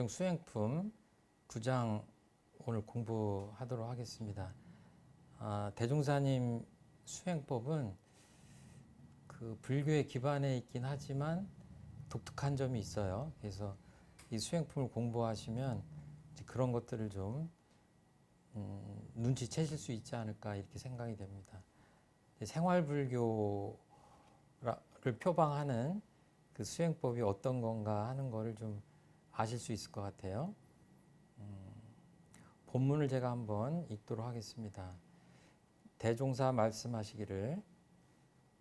대종사정 수행품 9장 오늘 공부하도록 하겠습니다. 대종사님 수행법은 그 불교의 기반에 있긴 하지만 독특한 점이 있어요. 그래서 이 수행품을 공부하시면 그런 것들을 좀 눈치채실 수 있지 않을까 이렇게 생각이 됩니다. 생활불교를 표방하는 그 수행법이 어떤 건가 하는 거를 좀 아실 수 있을 것 같아요. 본문을 제가 한번 읽도록 하겠습니다. 대종사 말씀하시기를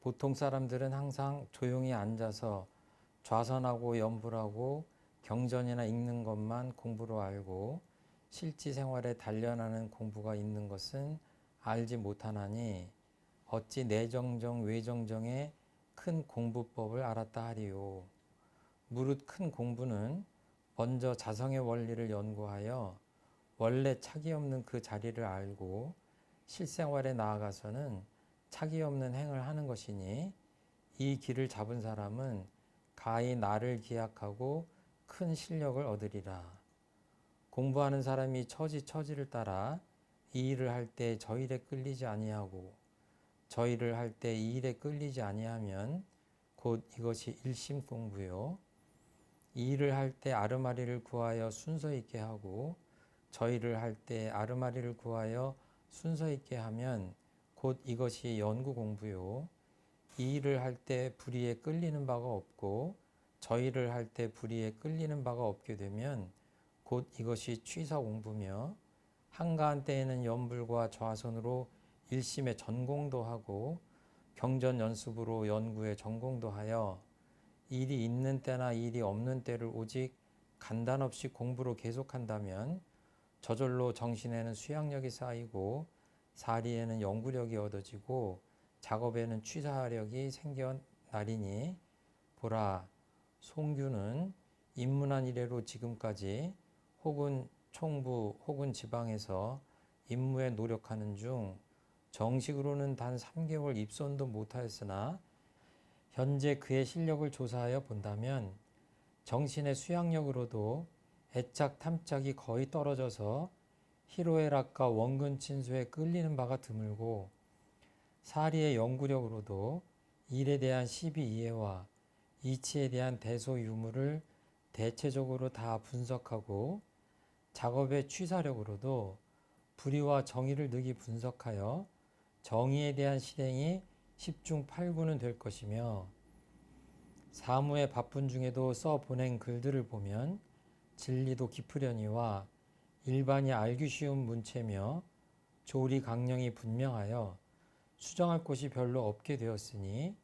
보통 사람들은 항상 조용히 앉아서 좌선하고 연불하고 경전이나 읽는 것만 공부로 알고 실지 생활에 단련하는 공부가 있는 것은 알지 못하나니 어찌 내정정 외정정의 큰 공부법을 알았다 하리요. 무릇 큰 공부는 먼저 자성의 원리를 연구하여 원래 착이 없는 그 자리를 알고 실생활에 나아가서는 착이 없는 행을 하는 것이니 이 길을 잡은 사람은 가히 나를 기약하고 큰 실력을 얻으리라. 공부하는 사람이 처지를 따라 이 일을 할 때 저 일에 끌리지 아니하고 저 일을 할 때 이 일에 끌리지 아니하면 곧 이것이 일심 공부요. 이 일을 할 때 아르마리를 구하여 순서 있게 하고 저 일을 할 때 아르마리를 구하여 순서 있게 하면 곧 이것이 연구 공부요. 이 일을 할 때 불의에 끌리는 바가 없고 저 일을 할 때 불의에 끌리는 바가 없게 되면 곧 이것이 취사 공부며 한가한 때에는 연불과 좌선으로 일심에 전공도 하고 경전 연습으로 연구에 전공도 하여 일이 있는 때나 일이 없는 때를 오직 간단 없이 공부로 계속한다면 저절로 정신에는 수양력이 쌓이고 사리에는 연구력이 얻어지고 작업에는 취사력이 생겨나리니 보라, 송규는 입문한 이래로 지금까지 혹은 총부 혹은 지방에서 임무에 노력하는 중 정식으로는 단 3개월 입선도 못하였으나 현재 그의 실력을 조사하여 본다면 정신의 수양력으로도 애착 탐착이 거의 떨어져서 희로애락과 원근 친소에 끌리는 바가 드물고 사리의 연구력으로도 일에 대한 시비 이해와 이치에 대한 대소 유무를 대체적으로 다 분석하고 작업의 취사력으로도 불의와 정의를 늑이 분석하여 정의에 대한 실행이 10중 8구는 될 것이며 사무에 바쁜 중에도 써 보낸 글들을 보면 진리도 깊으려니와 일반이 알기 쉬운 문체며 조리 강령이 분명하여 수정할 곳이 별로 없게 되었으니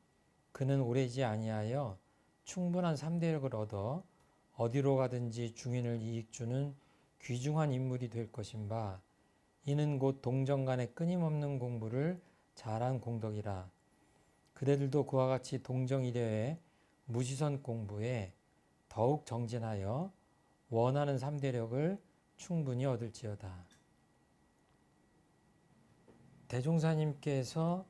그는 오래지 아니하여 충분한 3대력을 얻어 어디로 가든지 중인을 이익주는 귀중한 인물이 될 것인바 이는 곧 동정간의 끊임없는 공부를 잘한 공덕이라. 그대들도 그와 같이 동정이래의 무시선 공부에 더욱 정진하여 원하는 3대력을 충분히 얻을지어다. 대종사님께서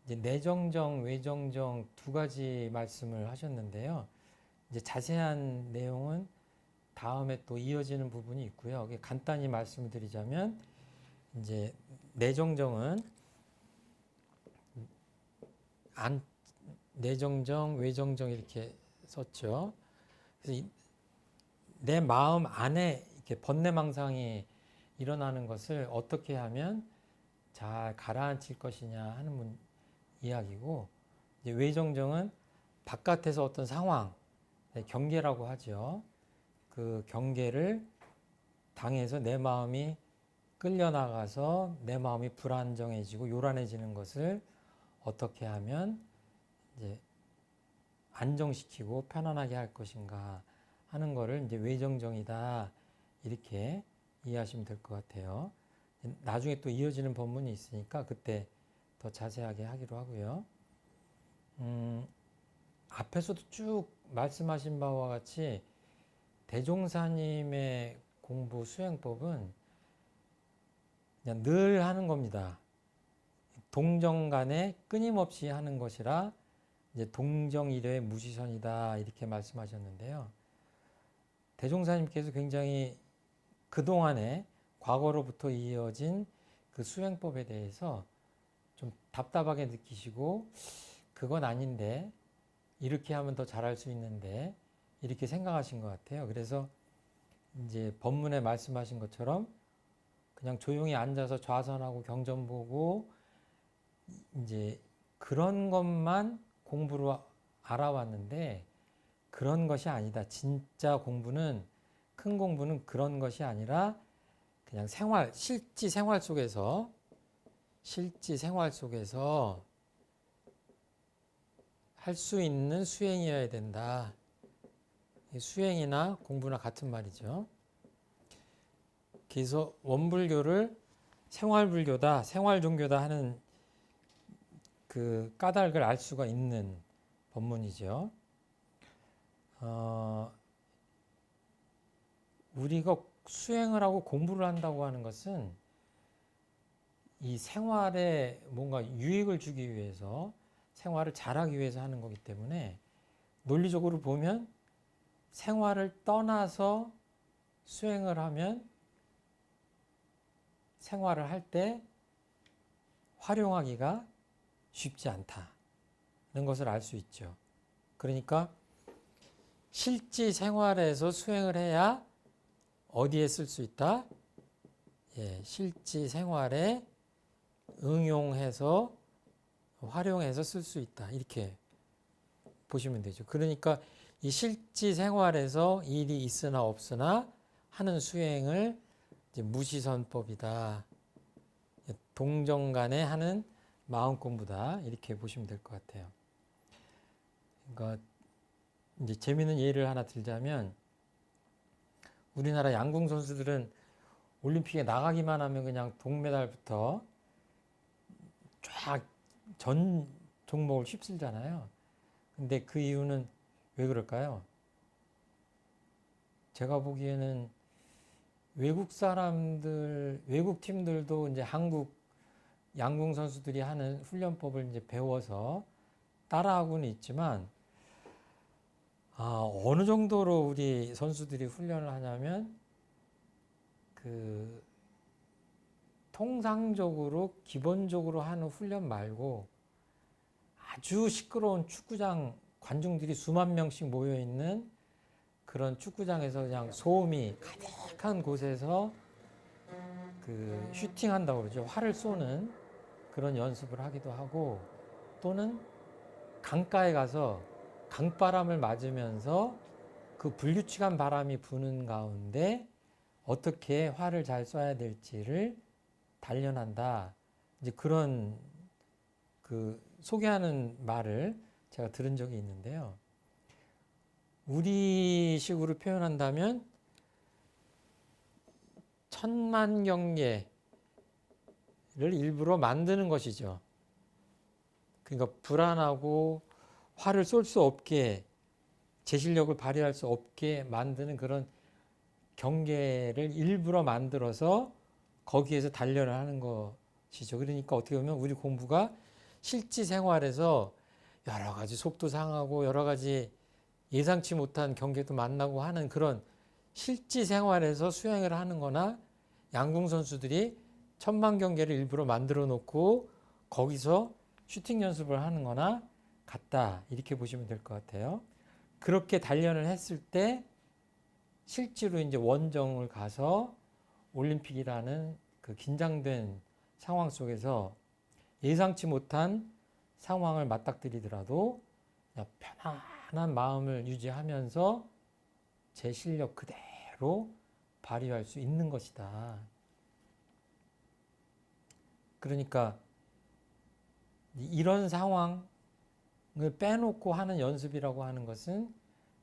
이제 내정정, 외정정 두 가지 말씀을 하셨는데요. 이제 자세한 내용은 다음에 또 이어지는 부분이 있고요. 간단히 말씀을 드리자면 이제 내정정은 내정정, 외정정 이렇게 썼죠. 그래서 내 마음 안에 이렇게 번뇌망상이 일어나는 것을 어떻게 하면 잘 가라앉힐 것이냐 하는 이야기고, 이제 외정정은 바깥에서 어떤 상황, 경계라고 하죠. 그 경계를 당해서 내 마음이 끌려나가서 내 마음이 불안정해지고 요란해지는 것을 어떻게 하면 이제 안정시키고 편안하게 할 것인가 하는 거를 이제 외정정이다 이렇게 이해하시면 될 것 같아요. 나중에 또 이어지는 본문이 있으니까 그때 더 자세하게 하기로 하고요. 앞에서도 쭉 말씀하신 바와 같이 대종사님의 공부 수행법은 그냥 늘 하는 겁니다. 동정간에 끊임없이 하는 것이라 이제 동정이래의 무시선이다 이렇게 말씀하셨는데요. 대종사님께서 굉장히 그동안에 과거로부터 이어진 그 수행법에 대해서 좀 답답하게 느끼시고 그건 아닌데 이렇게 하면 더 잘할 수 있는데 이렇게 생각하신 것 같아요. 그래서 이제 법문에 말씀하신 것처럼 그냥 조용히 앉아서 좌선하고 경전 보고 이제 그런 것만 공부로 알아왔는데 그런 것이 아니다. 진짜 공부는 큰 공부는 그런 것이 아니라 그냥 실지 생활 속에서 할 수 있는 수행이어야 된다. 수행이나 공부나 같은 말이죠. 그래서 원불교를 생활불교다, 생활종교다 하는 그 까닭을 알 수가 있는 법문이죠. 우리가 수행을 하고 공부를 한다고 하는 것은 이 생활에 뭔가 유익을 주기 위해서 생활을 잘하기 위해서 하는 거기 때문에 논리적으로 보면 생활을 떠나서 수행을 하면 생활을 할 때 활용하기가 쉽지 않다는 것을 알 수 있죠. 그러니까 실지 생활에서 수행을 해야 어디에 쓸 수 있다? 실지 생활에 응용해서 활용해서 쓸 수 있다. 이렇게 보시면 되죠. 그러니까 이 실지 생활에서 일이 있으나 없으나 하는 수행을 이제 무시선법이다. 동정간에 하는 마음 공부다. 이렇게 보시면 될 것 같아요. 그러니까 이제 재미있는 예를 하나 들자면 우리나라 양궁 선수들은 올림픽에 나가기만 하면 그냥 동메달부터 쫙 전 종목을 휩쓸잖아요. 근데 그 이유는 왜 그럴까요? 제가 보기에는 외국 팀들도 이제 한국 양궁 선수들이 하는 훈련법을 이제 배워서 따라하고는 있지만, 어느 정도로 우리 선수들이 훈련을 하냐면, 통상적으로, 기본적으로 하는 훈련 말고, 아주 시끄러운 축구장 관중들이 수만 명씩 모여있는 그런 축구장에서 그냥 소음이 가득한 곳에서 슈팅한다고 그러죠. 활을 쏘는 그런 연습을 하기도 하고, 또는 강가에 가서 강바람을 맞으면서 그 불규칙한 바람이 부는 가운데 어떻게 활을 잘 쏴야 될지를 단련한다. 이제 그런 소개하는 말을 제가 들은 적이 있는데요. 우리식으로 표현한다면 천만 경계를 일부러 만드는 것이죠. 그러니까 불안하고 화를 쏠 수 없게 제 실력을 발휘할 수 없게 만드는 그런 경계를 일부러 만들어서 거기에서 단련을 하는 것이죠. 그러니까 어떻게 보면 우리 공부가 실지 생활에서 여러 가지 속도 상하고 여러 가지 예상치 못한 경계도 만나고 하는 그런 실지 생활에서 수행을 하는 거나 양궁 선수들이 천만 경계를 일부러 만들어 놓고 거기서 슈팅 연습을 하는 거나 같다. 이렇게 보시면 될 것 같아요. 그렇게 단련을 했을 때 실제로 이제 원정을 가서 올림픽이라는 그 긴장된 상황 속에서 예상치 못한 상황을 맞닥뜨리더라도 그냥 편안한 마음을 유지하면서 제 실력 그대로 발휘할 수 있는 것이다. 그러니까 이런 상황을 빼놓고 하는 연습이라고 하는 것은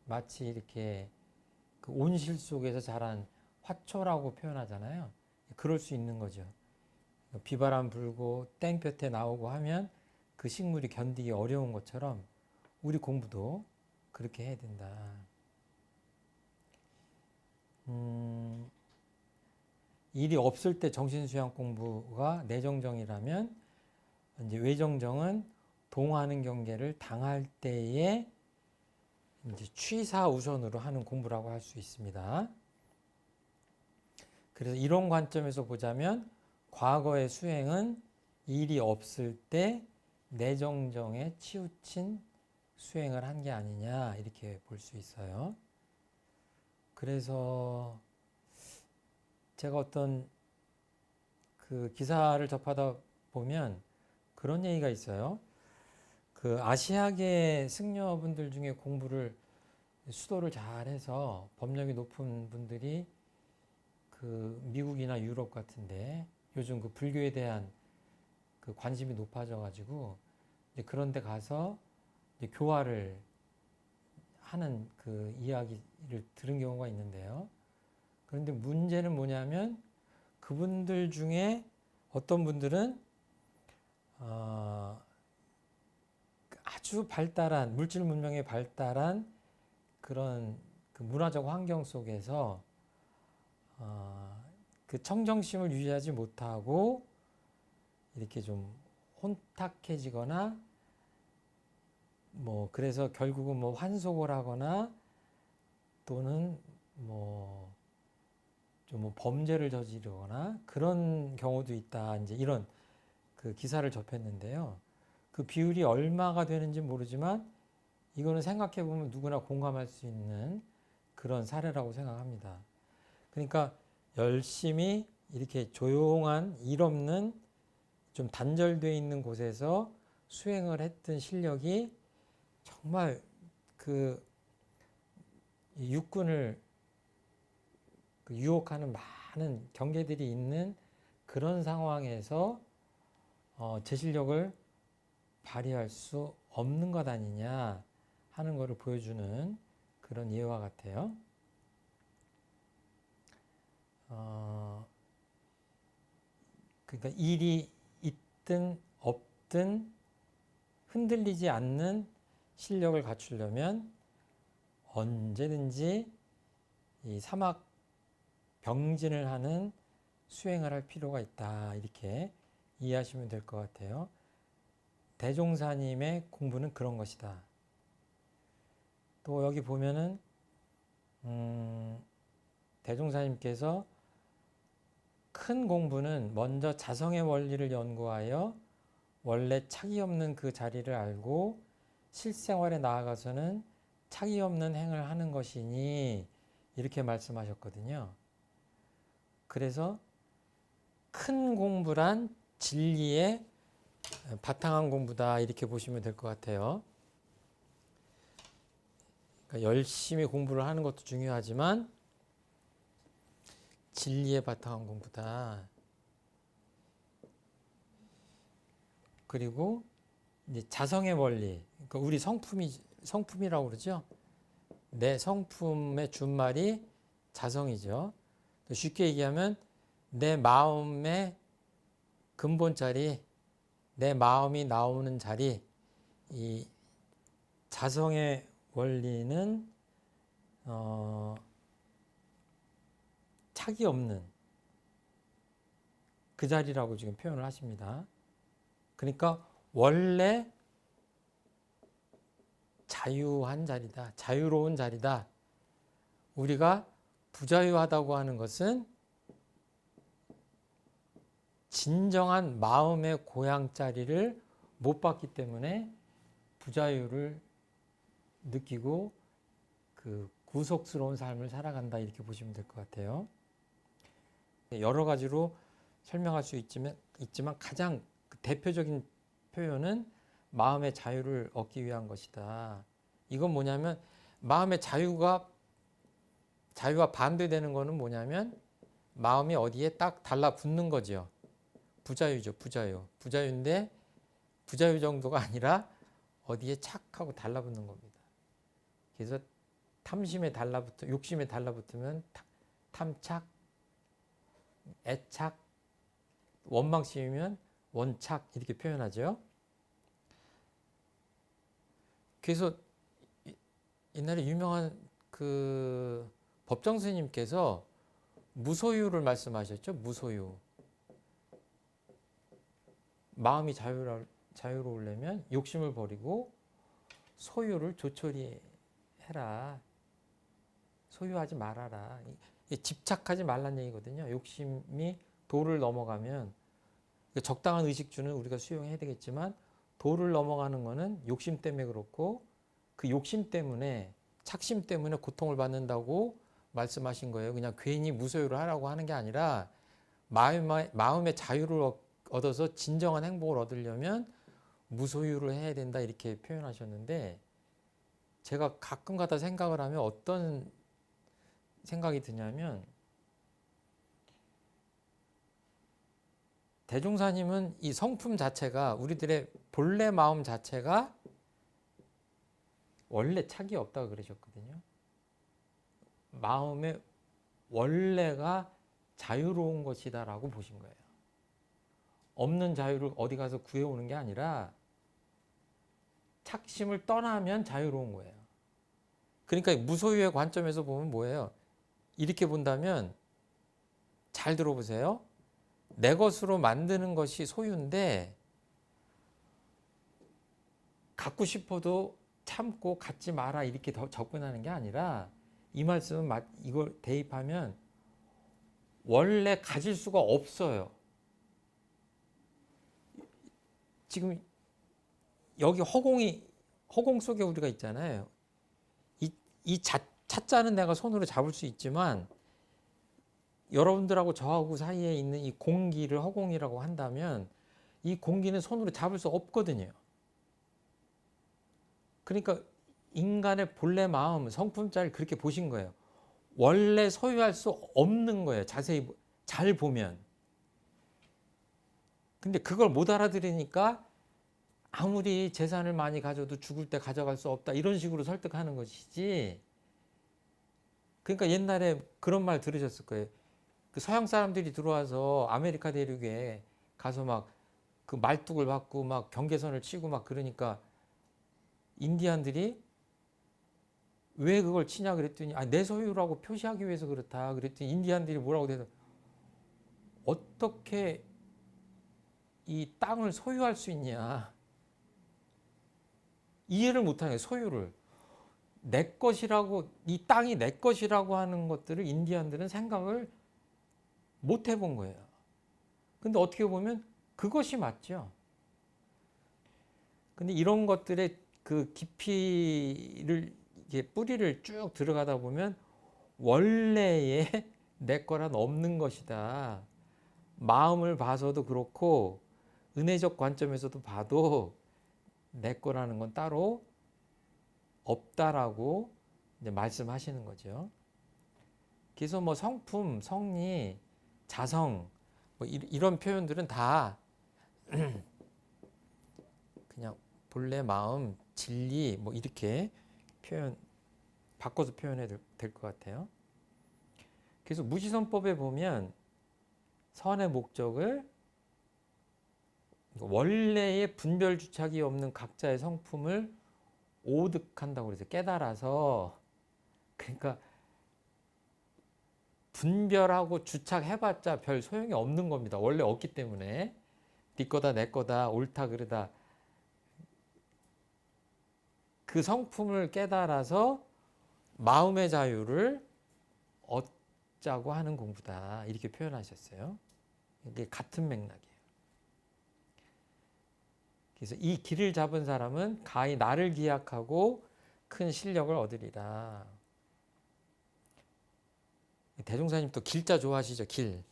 마치 이렇게 그 온실 속에서 자란 화초라고 표현하잖아요. 그럴 수 있는 거죠. 비바람 불고 땡볕에 나오고 하면 그 식물이 견디기 어려운 것처럼 우리 공부도 그렇게 해야 된다. 일이 없을 때 정신수양 공부가 내정정이라면 이제 외정정은 동하는 경계를 당할 때에 이제 취사 우선으로 하는 공부라고 할 수 있습니다. 그래서 이런 관점에서 보자면 과거의 수행은 일이 없을 때 내정정에 치우친 수행을 한 게 아니냐 이렇게 볼 수 있어요. 그래서 제가 어떤 그 기사를 접하다 보면 그런 얘기가 있어요. 그 아시아계 승려분들 중에 공부를 수도를 잘해서 법력이 높은 분들이 그 미국이나 유럽 같은데 요즘 그 불교에 대한 그 관심이 높아져 가지고 이제 그런 데 가서 이제 교화를 하는 그 이야기를 들은 경우가 있는데요. 그런데 문제는 뭐냐면 그분들 중에 어떤 분들은 아주 발달한 물질 문명에 발달한 그런 그 문화적 환경 속에서 그 청정심을 유지하지 못하고 이렇게 좀 혼탁해지거나 뭐 그래서 결국은 뭐 환속을 하거나 또는 뭐 좀 뭐 범죄를 저지르거나 그런 경우도 있다. 이제 이런 그 기사를 접했는데요. 그 비율이 얼마가 되는지 모르지만 이거는 생각해 보면 누구나 공감할 수 있는 그런 사례라고 생각합니다. 그러니까 열심히 이렇게 조용한 일 없는 좀 단절되어 있는 곳에서 수행을 했던 실력이 정말 그 육군을 유혹하는 많은 경계들이 있는 그런 상황에서 제 실력을 발휘할 수 없는 것 아니냐 하는 것을 보여주는 그런 예와 같아요. 그러니까 일이 있든 없든 흔들리지 않는 실력을 갖추려면 언제든지 이 사막 병진을 하는 수행을 할 필요가 있다. 이렇게 이해하시면 될 것 같아요. 대종사님의 공부는 그런 것이다. 또 여기 보면은 대종사님께서 큰 공부는 먼저 자성의 원리를 연구하여 원래 착이 없는 그 자리를 알고 실생활에 나아가서는 착이 없는 행을 하는 것이니 이렇게 말씀하셨거든요. 그래서 큰 공부란 진리에 바탕한 공부다 이렇게 보시면 될 것 같아요. 그러니까 열심히 공부를 하는 것도 중요하지만 진리에 바탕한 공부다. 그리고 이제 자성의 원리, 그러니까 우리 성품이라고 그러죠. 내 성품의 준말이 자성이죠. 쉽게 얘기하면 내 마음의 근본 자리, 내 마음이 나오는 자리, 이 자성의 원리는 착이 없는 그 자리라고 지금 표현을 하십니다. 그러니까 원래 자유한 자리다. 자유로운 자리다. 우리가 부자유하다고 하는 것은 진정한 마음의 고향자리를 못 봤기 때문에 부자유를 느끼고 그 구속스러운 삶을 살아간다 이렇게 보시면 될 것 같아요. 여러 가지로 설명할 수 있지만 가장 대표적인 표현은 마음의 자유를 얻기 위한 것이다. 이건 뭐냐면 마음의 자유와 반대되는 거는 뭐냐면 마음이 어디에 딱 달라붙는 거죠. 부자유죠, 부자유. 부자유인데 부자유 정도가 아니라 어디에 착하고 달라붙는 겁니다. 그래서 욕심에 달라붙으면 탐착, 애착, 원망심이면 원착 이렇게 표현하죠. 그래서 옛날에 유명한 그 법정 스님께서 무소유를 말씀하셨죠. 무소유. 마음이 자유로우려면 욕심을 버리고 소유를 조촐히 해라. 소유하지 말아라. 집착하지 말란 얘기거든요. 욕심이 도를 넘어가면 적당한 의식주는 우리가 수용해야 되겠지만 도를 넘어가는 거는 욕심 때문에 그렇고 그 욕심 때문에 착심 때문에 고통을 받는다고 말씀하신 거예요. 그냥 괜히 무소유를 하라고 하는 게 아니라 마음의 자유를 얻어서 진정한 행복을 얻으려면 무소유를 해야 된다 이렇게 표현하셨는데 제가 가끔가다 생각을 하면 어떤 생각이 드냐면 대종사님은 이 성품 자체가 우리들의 본래 마음 자체가 원래 착이 없다고 그러셨거든요. 마음의 원래가 자유로운 것이다라고 보신 거예요. 없는 자유를 어디 가서 구해오는 게 아니라 착심을 떠나면 자유로운 거예요. 그러니까 무소유의 관점에서 보면 뭐예요? 이렇게 본다면 잘 들어보세요. 내 것으로 만드는 것이 소유인데 갖고 싶어도 참고 갖지 마라 이렇게 더 접근하는 게 아니라 이 말씀은 이걸 대입하면 원래 가질 수가 없어요. 지금 여기 허공 속에 우리가 있잖아요. 이 차자는 내가 손으로 잡을 수 있지만 여러분들하고 저하고 사이에 있는 이 공기를 허공이라고 한다면 이 공기는 손으로 잡을 수 없거든요. 그러니까 인간의 본래 마음, 성품자를 그렇게 보신 거예요. 원래 소유할 수 없는 거예요. 자세히 잘 보면. 근데 그걸 못 알아들으니까 아무리 재산을 많이 가져도 죽을 때 가져갈 수 없다 이런 식으로 설득하는 것이지. 그러니까 옛날에 그런 말 들으셨을 거예요. 그 서양 사람들이 들어와서 아메리카 대륙에 가서 막 그 말뚝을 받고 막 경계선을 치고 막 그러니까 인디안들이 왜 그걸 치냐 그랬더니 내 소유라고 표시하기 위해서 그렇다 그랬더니 인디안들이 뭐라고 대서 어떻게 이 땅을 소유할 수 있냐 이해를 못하는 거예요. 소유를 내 것이라고 이 땅이 내 것이라고 하는 것들을 인디안들은 생각을 못 해본 거예요. 근데 어떻게 보면 그것이 맞죠. 근데 이런 것들의 그 깊이를 이게 뿌리를 쭉 들어가다 보면 원래의 내 거란 없는 것이다. 마음을 봐서도 그렇고 은혜적 관점에서도 봐도 내 거라는 건 따로 없다라고 이제 말씀하시는 거죠. 그래서 뭐 성품, 성리, 자성 뭐 이런 표현들은 다 그냥 본래 마음, 진리 뭐 이렇게 바꿔서 표현해도 될 것 같아요. 그래서 무지선법에 보면 선의 목적을 원래의 분별주착이 없는 각자의 성품을 오득한다고 그래서 깨달아서 그러니까 분별하고 주착해봤자 별 소용이 없는 겁니다. 원래 없기 때문에 네 거다 내 거다 옳다 그르다 그 성품을 깨달아서 마음의 자유를 얻자고 하는 공부다 이렇게 표현하셨어요. 이게 같은 맥락이에요. 그래서 이 길을 잡은 사람은 가히 나를 기약하고 큰 실력을 얻으리라. 대종사님 또 길자 좋아하시죠? 길.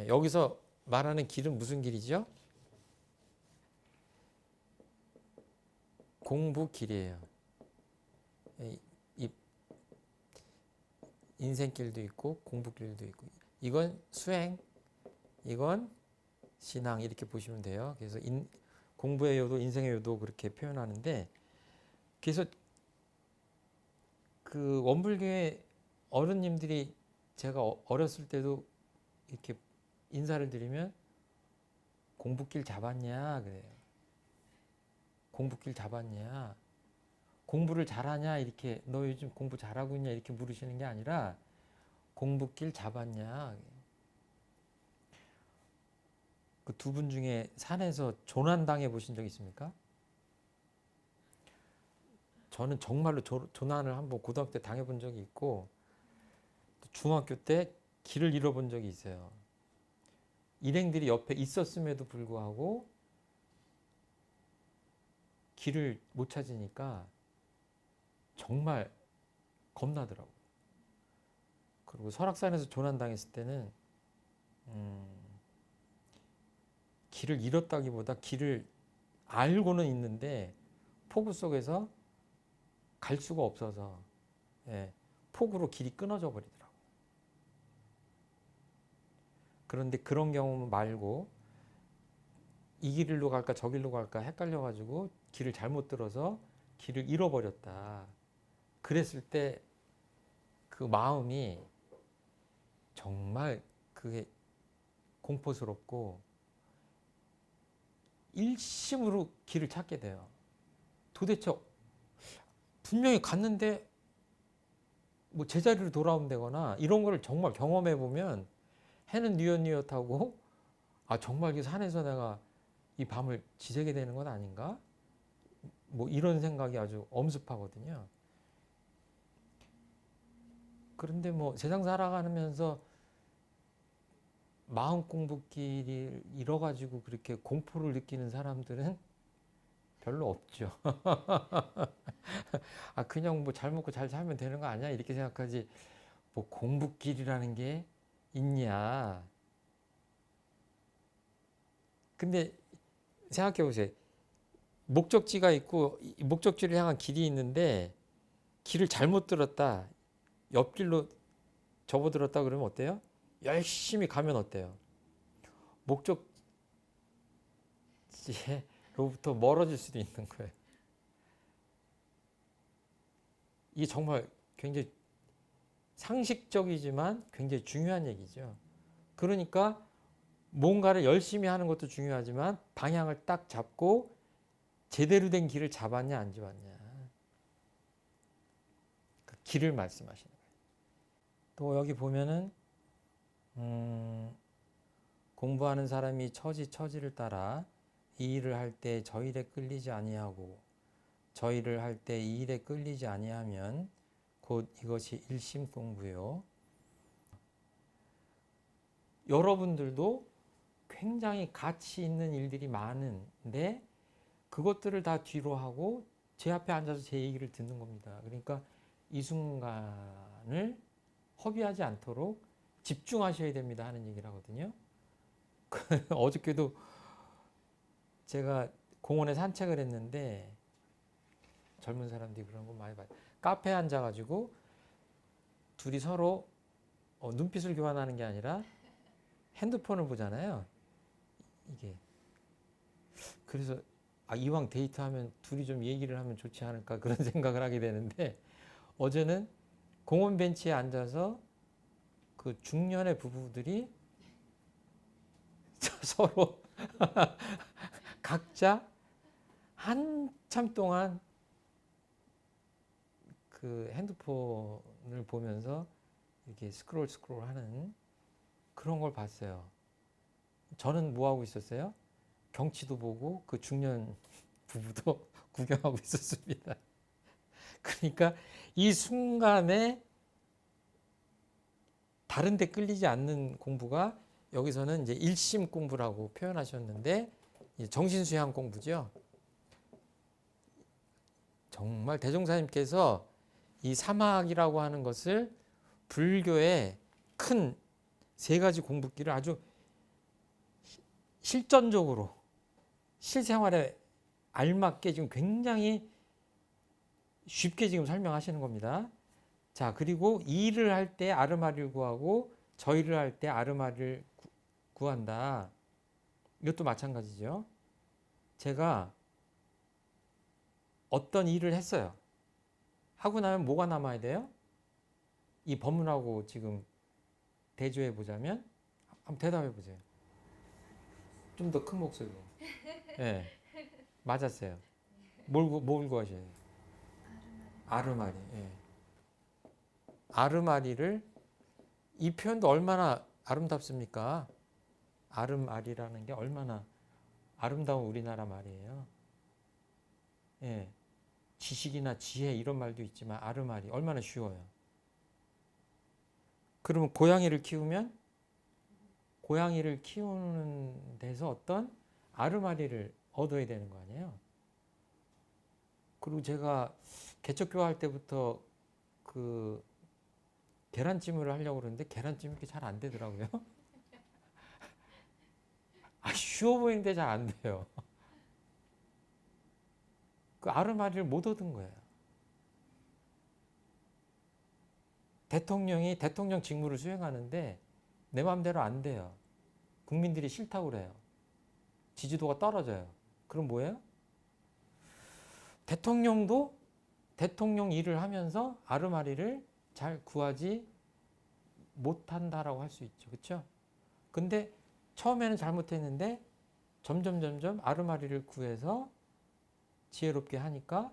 여기서 말하는 길은 무슨 길이죠? 공부 길이에요. 이 인생길도 있고 공부길도 있고 이건 수행, 이건 신앙 이렇게 보시면 돼요. 그래서 공부의 요도, 인생의 요도 그렇게 표현하는데 그래서 그 원불교의 어른님들이 제가 어렸을 때도 이렇게 인사를 드리면 공부길 잡았냐 그래요. 공부길 잡았냐? 공부를 잘하냐? 이렇게 너 요즘 공부 잘하고 있냐? 이렇게 물으시는 게 아니라 공부길 잡았냐? 그 두 분 중에 산에서 조난당해 보신 적 있습니까? 저는 정말로 조난을 한번 고등학교 때 당해본 적이 있고 중학교 때 길을 잃어본 적이 있어요. 일행들이 옆에 있었음에도 불구하고 길을 못 찾으니까 정말 겁나더라고요. 그리고 설악산에서 조난 당했을 때는 길을 잃었다기보다 길을 알고는 있는데 폭우 속에서 갈 수가 없어서 폭우로 길이 끊어져 버리더라고요. 그런데 그런 경우 말고 이 길로 갈까 저 길로 갈까 헷갈려가지고 길을 잘못 들어서 길을 잃어버렸다. 그랬을 때 그 마음이 정말 그게 공포스럽고 일심으로 길을 찾게 돼요. 도대체 분명히 갔는데 뭐 제자리로 돌아온다거나 이런 거를 정말 경험해 보면 해는 뉘엿뉘엿하고 아 정말 이 산에서 내가 이 밤을 지새게 되는 건 아닌가? 뭐 이런 생각이 아주 엄습하거든요. 그런데 뭐 세상 살아가면서 마음 공부끼리 잃어가지고 그렇게 공포를 느끼는 사람들은 별로 없죠. 아 그냥 뭐 잘 먹고 잘 살면 되는 거 아니야? 이렇게 생각하지 뭐 공부길이라는 게 있냐? 근데 생각해 보세요. 목적지가 있고 목적지를 향한 길이 있는데 길을 잘못 들었다. 옆길로 접어들었다 그러면 어때요? 열심히 가면 어때요? 목적지로부터 멀어질 수도 있는 거예요. 이게 정말 굉장히 상식적이지만 굉장히 중요한 얘기죠. 그러니까 뭔가를 열심히 하는 것도 중요하지만 방향을 딱 잡고 제대로 된 길을 잡았냐 안 잡았냐. 그 길을 말씀하시는 거예요. 또 여기 보면은 공부하는 사람이 처지를 따라 이 일을 할 때 저 일에 끌리지 아니하고 저 일을 할 때 이 일에 끌리지 아니하면 곧 이것이 일심 공부요. 여러분들도 굉장히 가치 있는 일들이 많은데 그것들을 다 뒤로 하고 제 앞에 앉아서 제 얘기를 듣는 겁니다. 그러니까 이 순간을 허비하지 않도록 집중하셔야 됩니다 하는 얘기를 하거든요. 어저께도 제가 공원에 산책을 했는데 젊은 사람들이 그런 거 많이 봐요. 카페에 앉아가지고 둘이 서로 눈빛을 교환하는 게 아니라 핸드폰을 보잖아요. 이게 그래서 이왕 데이트하면 둘이 좀 얘기를 하면 좋지 않을까 그런 생각을 하게 되는데 어제는 공원 벤치에 앉아서 그 중년의 부부들이 서로 각자 한참 동안 그 핸드폰을 보면서 이렇게 스크롤 하는 그런 걸 봤어요. 저는 뭐 하고 있었어요? 경치도 보고 그 중년 부부도 구경하고 있었습니다. 그러니까 이 순간에 다른 데 끌리지 않는 공부가 여기서는 이제 일심 공부라고 표현하셨는데 정신수양 공부죠. 정말 대종사님께서 이 사막이라고 하는 것을 불교의 큰 세 가지 공부기를 아주 실전적으로 실생활에 알맞게 지금 굉장히 쉽게 지금 설명하시는 겁니다. 자, 그리고 이 일을 할 때 아르마리를 구하고 저 일을 할 때 아르마리를 구한다. 이것도 마찬가지죠. 제가 어떤 일을 했어요. 하고 나면 뭐가 남아야 돼요? 이 법문하고 지금 대조해 보자면 한번 대답해 보세요. 좀 더 큰 목소리로. 네, 맞았어요. 뭘 구하셔야 돼요? 아르마리. 네. 아르마리를 이 표현도 얼마나 아름답습니까? 아르마리라는 게 얼마나 아름다운 우리나라 말이에요. 예. 지식이나 지혜 이런 말도 있지만 아르마리 얼마나 쉬워요. 그러면 고양이를 키우면 고양이를 키우는 데서 어떤 아르마리를 얻어야 되는 거 아니에요. 그리고 제가 개척교화 할 때부터 그 계란찜을 하려고 그러는데 계란찜이 이렇게 잘 안 되더라고요. 쉬워 보이는데 잘 안 돼요. 그 아르마리를 못 얻은 거예요. 대통령이 대통령 직무를 수행하는데 내 마음대로 안 돼요. 국민들이 싫다고 그래요. 지지도가 떨어져요. 그럼 뭐예요? 대통령도 대통령 일을 하면서 아르마리를 잘 구하지 못한다라고 할 수 있죠. 그렇죠? 근데 처음에는 잘못했는데 점점 아르마리를 구해서 지혜롭게 하니까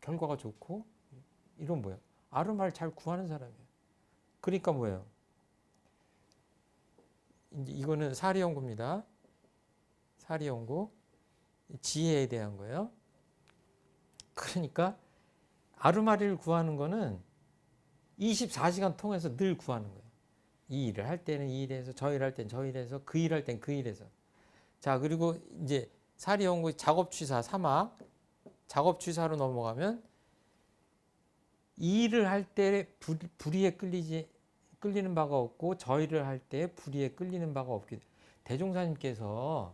결과가 좋고, 이런 뭐예요? 아르마리를 잘 구하는 사람이에요. 그러니까 뭐예요? 이제 이거는 사리 연구입니다. 사리 연구. 지혜에 대한 거예요. 그러니까 아르마리를 구하는 거는 24시간 통해서 늘 구하는 거예요. 이 일을 할 때는 이 일에서, 저 일을 할 때는 저 일에서, 그 일을 할 때는 그 일에서. 자, 그리고 이제 사리 연구 작업취사 3학, 작업취사로 넘어가면 이 일을 할 때 불의에 끌리는 바가 없고 저 일을 할 때 불의에 끌리는 바가 없기. 대종사님께서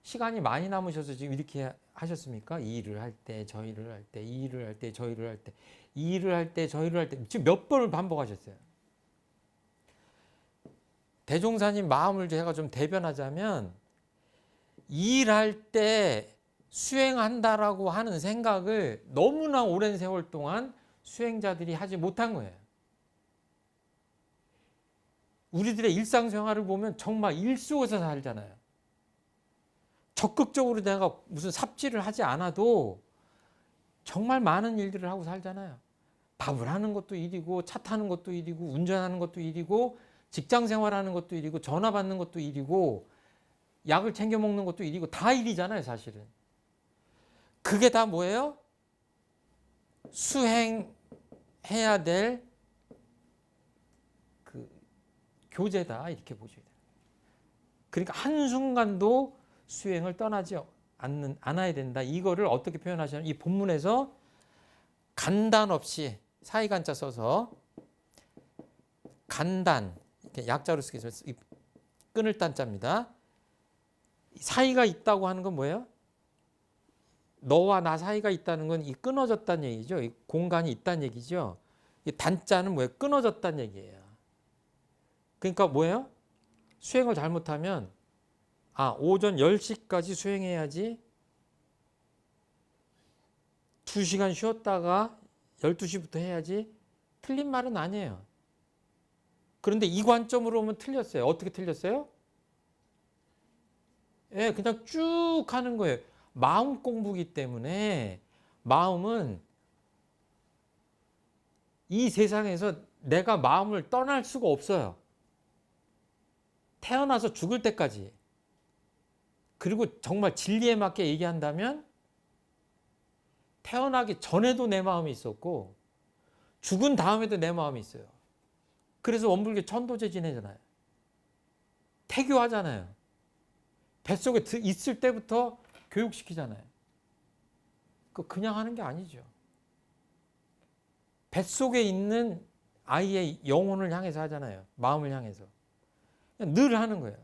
시간이 많이 남으셔서 지금 이렇게 하셨습니까? 이 일을 할 때, 저 일을 할 때, 이 일을 할 때, 저 일을 할 때, 이 일을 할 때, 저 일을 할 때, 지금 몇 번을 반복하셨어요. 대종사님 마음을 제가 좀 대변하자면, 이 일할 때 수행한다라고 하는 생각을 너무나 오랜 세월 동안 수행자들이 하지 못한 거예요. 우리들의 일상생활을 보면 정말 일 속에서 살잖아요. 적극적으로 내가 무슨 삽질을 하지 않아도 정말 많은 일들을 하고 살잖아요. 밥을 하는 것도 일이고, 차 타는 것도 일이고, 운전하는 것도 일이고, 직장 생활하는 것도 일이고, 전화 받는 것도 일이고, 약을 챙겨 먹는 것도 일이고, 다 일이잖아요, 사실은. 그게 다 뭐예요? 수행해야 될 그 교재다, 이렇게 보셔야 돼요. 그러니까 한순간도 수행을 떠나지 않아야 된다. 이거를 어떻게 표현하시냐면, 이 본문에서 간단 없이 사이간자 써서 간단, 이렇게 약자로 쓰겠습니다. 끊을 단자입니다. 사이가 있다고 하는 건 뭐예요? 너와 나 사이가 있다는 건 이 끊어졌다는 얘기죠. 이 공간이 있다는 얘기죠. 이 단자는 뭐예요? 끊어졌다는 얘기예요. 그러니까 뭐예요? 수행을 잘못하면 오전 10시까지 수행해야지 2시간 쉬었다가 12시부터 해야지, 틀린 말은 아니에요. 그런데 이 관점으로 보면 틀렸어요. 어떻게 틀렸어요? 예, 그냥 쭉 하는 거예요. 마음 공부기 때문에 마음은 이 세상에서 내가 마음을 떠날 수가 없어요. 태어나서 죽을 때까지. 그리고 정말 진리에 맞게 얘기한다면 태어나기 전에도 내 마음이 있었고 죽은 다음에도 내 마음이 있어요. 그래서 원불교 천도제 지내잖아요. 태교하잖아요. 뱃속에 있을 때부터 교육시키잖아요. 그냥 하는 게 아니죠. 뱃속에 있는 아이의 영혼을 향해서 하잖아요. 마음을 향해서. 늘 하는 거예요.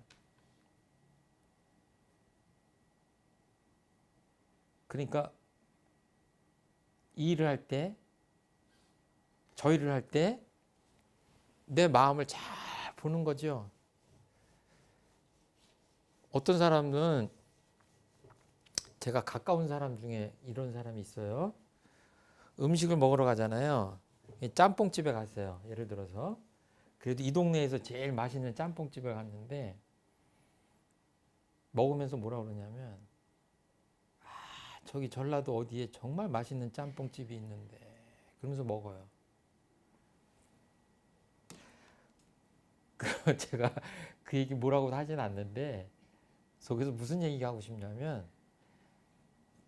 그러니까 이 일을 할 때, 저 일을 할 때 내 마음을 잘 보는 거죠. 어떤 사람은, 제가 가까운 사람 중에 이런 사람이 있어요. 음식을 먹으러 가잖아요. 짬뽕집에 갔어요. 예를 들어서. 그래도 이 동네에서 제일 맛있는 짬뽕집에 갔는데 먹으면서 뭐라 그러냐면, 저기 전라도 어디에 정말 맛있는 짬뽕집이 있는데, 그러면서 먹어요. 제가 그 얘기 뭐라고 하진 않는데 속에서 무슨 얘기가 하고 싶냐면,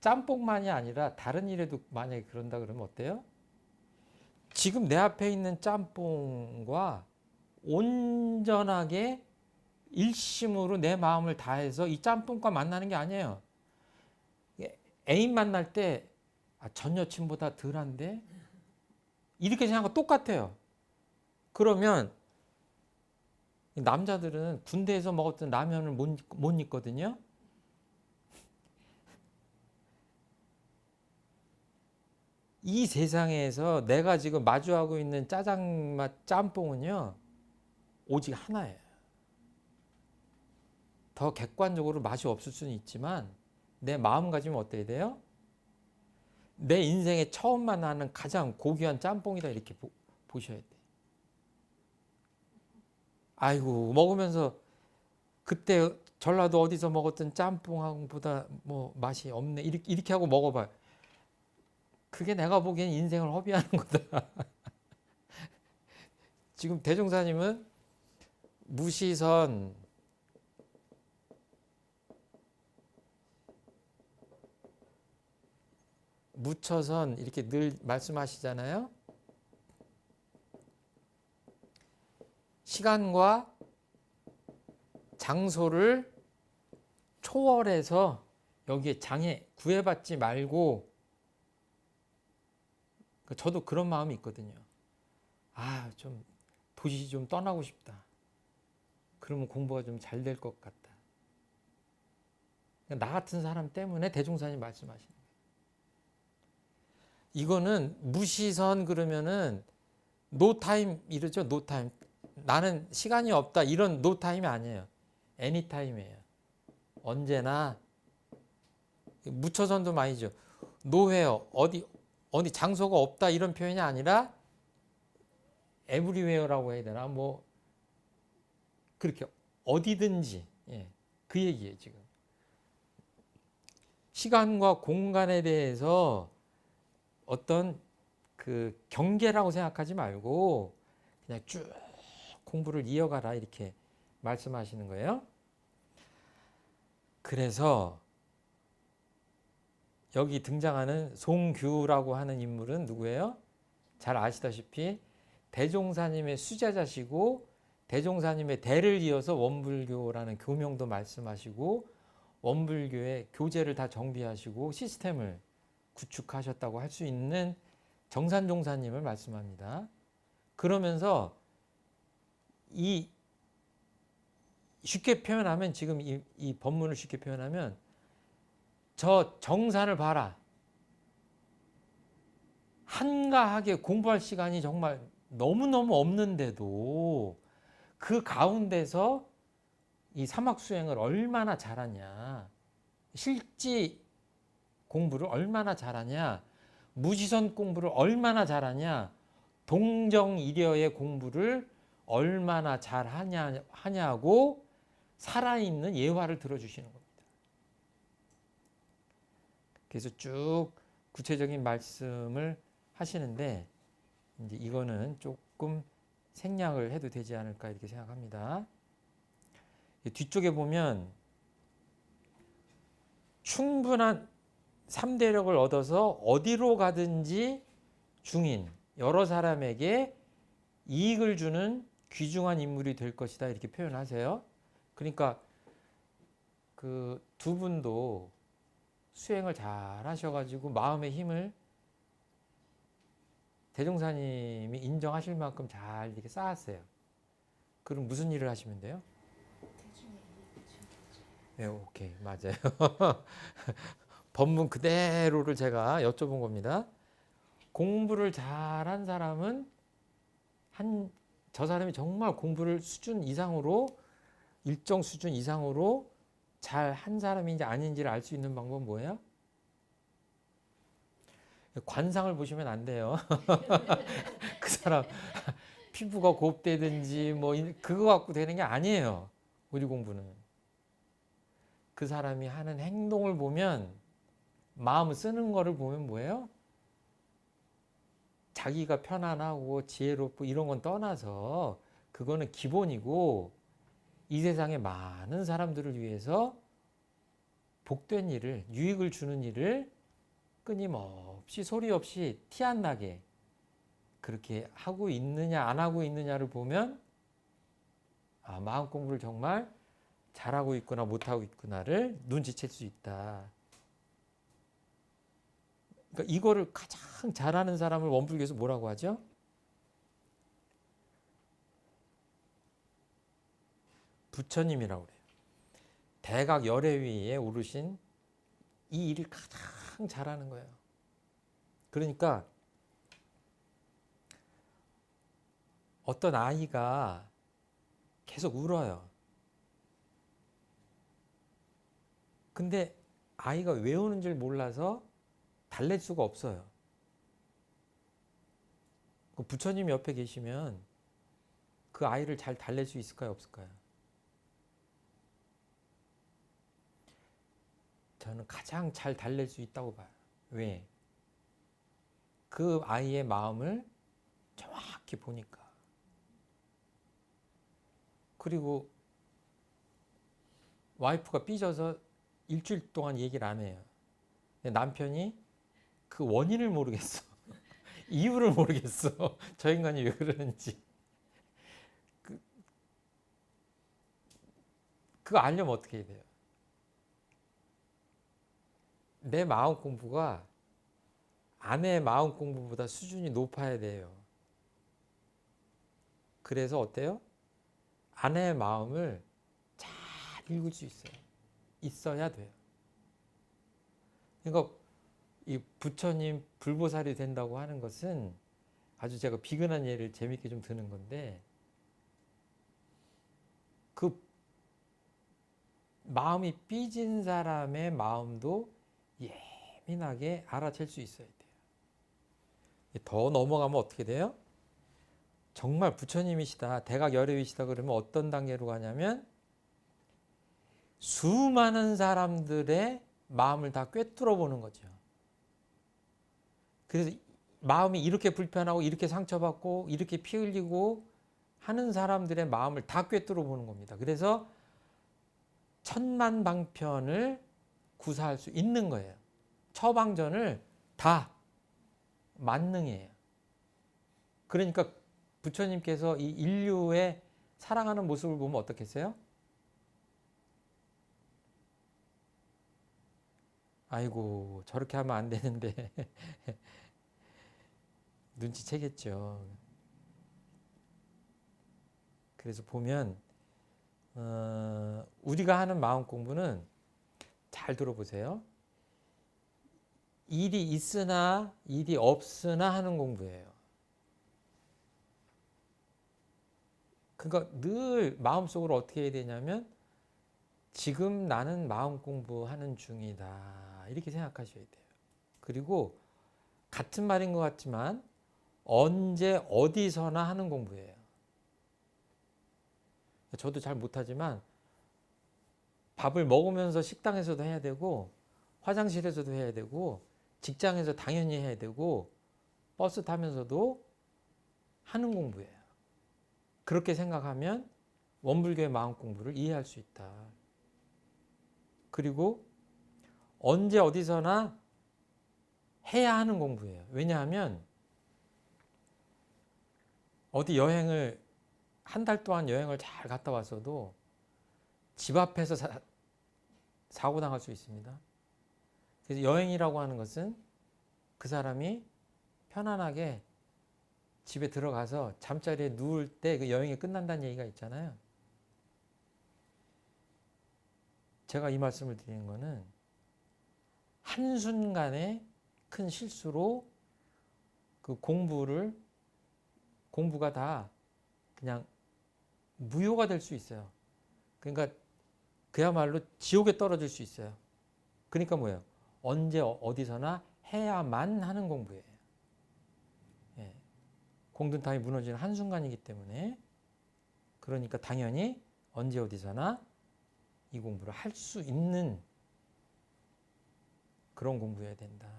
짬뽕만이 아니라 다른 일에도 만약에 그런다 그러면 어때요? 지금 내 앞에 있는 짬뽕과 온전하게 일심으로 내 마음을 다해서 이 짬뽕과 만나는 게 아니에요. 애인 만날 때 전 여친보다 덜한데? 이렇게 생각하고 똑같아요. 그러면 남자들은 군대에서 먹었던 라면을 못 잊거든요. 이 세상에서 내가 지금 마주하고 있는 짜장맛 짬뽕은요, 오직 하나예요. 더 객관적으로 맛이 없을 수는 있지만 내 마음가짐은 어때야 돼요? 내 인생에 처음 만나는 가장 고귀한 짬뽕이다 이렇게 보셔야 돼. 아이고 먹으면서 그때 전라도 어디서 먹었던 짬뽕보다 뭐 맛이 없네 이렇게 하고 먹어봐요. 그게 내가 보기엔 인생을 허비하는 거다. 지금 대종사님은 무시선, 무처선 이렇게 늘 말씀하시잖아요. 시간과 장소를 초월해서 여기에 장애 구애받지 말고, 저도 그런 마음이 있거든요. 좀 도시 좀 떠나고 싶다. 그러면 공부가 좀 잘 될 것 같다. 나 같은 사람 때문에 대종사님 말씀하시는 거예요. 이거는 무시선 그러면은 노타임 이러죠. 노타임. 나는 시간이 없다 이런 노타임이 아니에요. 애니타임이에요. 언제나. 무처선도 많이죠. 노웨어 어디 장소가 없다 이런 표현이 아니라 에브리웨어라고 해야 되나 뭐 그렇게 어디든지 그 얘기예요. 지금 시간과 공간에 대해서 어떤 그 경계라고 생각하지 말고 그냥 쭉 공부를 이어가라 이렇게 말씀하시는 거예요. 그래서 여기 등장하는 송규라고 하는 인물은 누구예요? 잘 아시다시피 대종사님의 수제자시고 대종사님의 대를 이어서 원불교라는 교명도 말씀하시고 원불교의 교재를 다 정비하시고 시스템을 구축하셨다고 할 수 있는 정산종사님을 말씀합니다. 그러면서 이 쉽게 표현하면 지금 이 법문을 쉽게 표현하면 저 정산을 봐라. 한가하게 공부할 시간이 정말 너무너무 없는데도 그 가운데서 이 사막수행을 얼마나 잘하냐. 실지 공부를 얼마나 잘하냐. 무지선 공부를 얼마나 잘하냐. 동정이려의 공부를 얼마나 잘하냐고 살아있는 예화를 들어주시는 겁니다. 그래서 쭉 구체적인 말씀을 하시는데 이제 이거는 조금 생략을 해도 되지 않을까 이렇게 생각합니다. 뒤쪽에 보면 충분한 3대력을 얻어서 어디로 가든지 중인 여러 사람에게 이익을 주는 귀중한 인물이 될 것이다 이렇게 표현하세요. 그러니까 그 두 분도 수행을 잘 하셔가지고 마음의 힘을 대종사님이 인정하실 만큼 잘 이렇게 쌓았어요. 그럼 무슨 일을 하시면 돼요? 네, 오케이, 맞아요. 법문 그대로를 제가 여쭤본 겁니다. 공부를 잘한 사람은 저 사람이 정말 공부를 수준 이상으로 일정 수준 이상으로 잘 한 사람인지 아닌지를 알 수 있는 방법은 뭐예요? 관상을 보시면 안 돼요. 그 사람 피부가 곱대든지 뭐 그거 갖고 되는 게 아니에요. 우리 공부는. 그 사람이 하는 행동을 보면 마음을 쓰는 거를 보면 뭐예요? 자기가 편안하고 지혜롭고 이런 건 떠나서 그거는 기본이고 이 세상의 많은 사람들을 위해서 복된 일을, 유익을 주는 일을 끊임없이 소리 없이 티 안 나게 그렇게 하고 있느냐 안 하고 있느냐를 보면 마음 공부를 정말 잘하고 있구나 못하고 있구나를 눈치챌 수 있다. 그러니까 이거를 가장 잘하는 사람을 원불교에서 뭐라고 하죠? 부처님이라고 그래요. 대각 열애위에 오르신 이 일을 가장 잘하는 거예요. 그러니까 어떤 아이가 계속 울어요. 근데 아이가 왜 우는 줄 몰라서 달랠 수가 없어요. 부처님 옆에 계시면 그 아이를 잘 달랠 수 있을까요? 없을까요? 저는 가장 잘 달랠 수 있다고 봐요. 왜? 그 아이의 마음을 정확히 보니까. 그리고 와이프가 삐져서 일주일 동안 얘기를 안 해요. 근데 남편이 그 원인을 모르겠어. 이유를 모르겠어. 저 인간이 왜 그러는지. 그거 알려면 어떻게 해야 돼요? 내 마음 공부가 아내의 마음 공부보다 수준이 높아야 돼요. 그래서 어때요? 아내의 마음을 잘 읽을 수 있어요. 있어야 돼요. 그러니까 이 부처님 불보살이 된다고 하는 것은 아주 제가 비근한 예를 재밌게 좀 드는 건데 그 마음이 삐진 사람의 마음도 예민하게 알아챌 수 있어야 돼요. 더 넘어가면 어떻게 돼요? 정말 부처님이시다, 대각 열애이시다 그러면 어떤 단계로 가냐면 수많은 사람들의 마음을 다 꿰뚫어 보는 거죠. 그래서 마음이 이렇게 불편하고 이렇게 상처받고 이렇게 피 흘리고 하는 사람들의 마음을 다 꿰뚫어 보는 겁니다. 그래서 천만방편을 구사할 수 있는 거예요. 처방전을 다 만능해요. 그러니까 부처님께서 이 인류의 살아가는 모습을 보면 어떻겠어요? 아이고 저렇게 하면 안 되는데 눈치채겠죠. 그래서 보면 우리가 하는 마음 공부는 잘 들어보세요. 일이 있으나 일이 없으나 하는 공부예요. 그러니까 늘 마음속으로 어떻게 해야 되냐면 지금 나는 마음 공부하는 중이다 이렇게 생각하셔야 돼요. 그리고 같은 말인 것 같지만 언제 어디서나 하는 공부예요. 저도 잘 못하지만 밥을 먹으면서 식당에서도 해야 되고 화장실에서도 해야 되고 직장에서 당연히 해야 되고 버스 타면서도 하는 공부예요. 그렇게 생각하면 원불교의 마음 공부를 이해할 수 있다. 그리고 언제 어디서나 해야 하는 공부예요. 왜냐하면 어디 여행을 한 달 동안 여행을 잘 갔다 왔어도 집 앞에서 사고 당할 수 있습니다. 그래서 여행이라고 하는 것은 그 사람이 편안하게 집에 들어가서 잠자리에 누울 때 그 여행이 끝난다는 얘기가 있잖아요. 제가 이 말씀을 드리는 거는 한순간의 큰 실수로 그 공부가 다 그냥 무효가 될 수 있어요. 그러니까 그야말로 지옥에 떨어질 수 있어요. 그러니까 뭐예요? 언제 어디서나 해야만 하는 공부예요. 예. 공든탑이 무너지는 한순간이기 때문에 그러니까 당연히 언제 어디서나 이 공부를 할 수 있는 그런 공부여야 된다.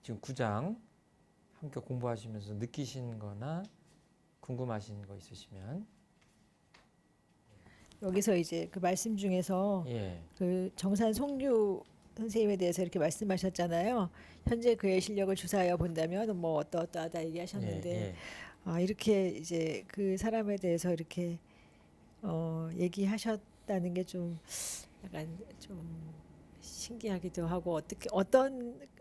지금 9장 함께 공부하시면서 느끼신 거나 궁금하신 거 있으시면 여기서 이제 그 말씀 중에서 예, 그 정산 송유 선생님에 대해서 이렇게 말씀하셨잖아요. 현재 그의 실력을 조사하여 본다면 뭐 어떠어떠하다 예, 얘기하셨는데 예, 이렇게 이제 그 사람에 대해서 이렇게 얘기하셨다는 게 좀 약간 좀 신기하기도 하고 그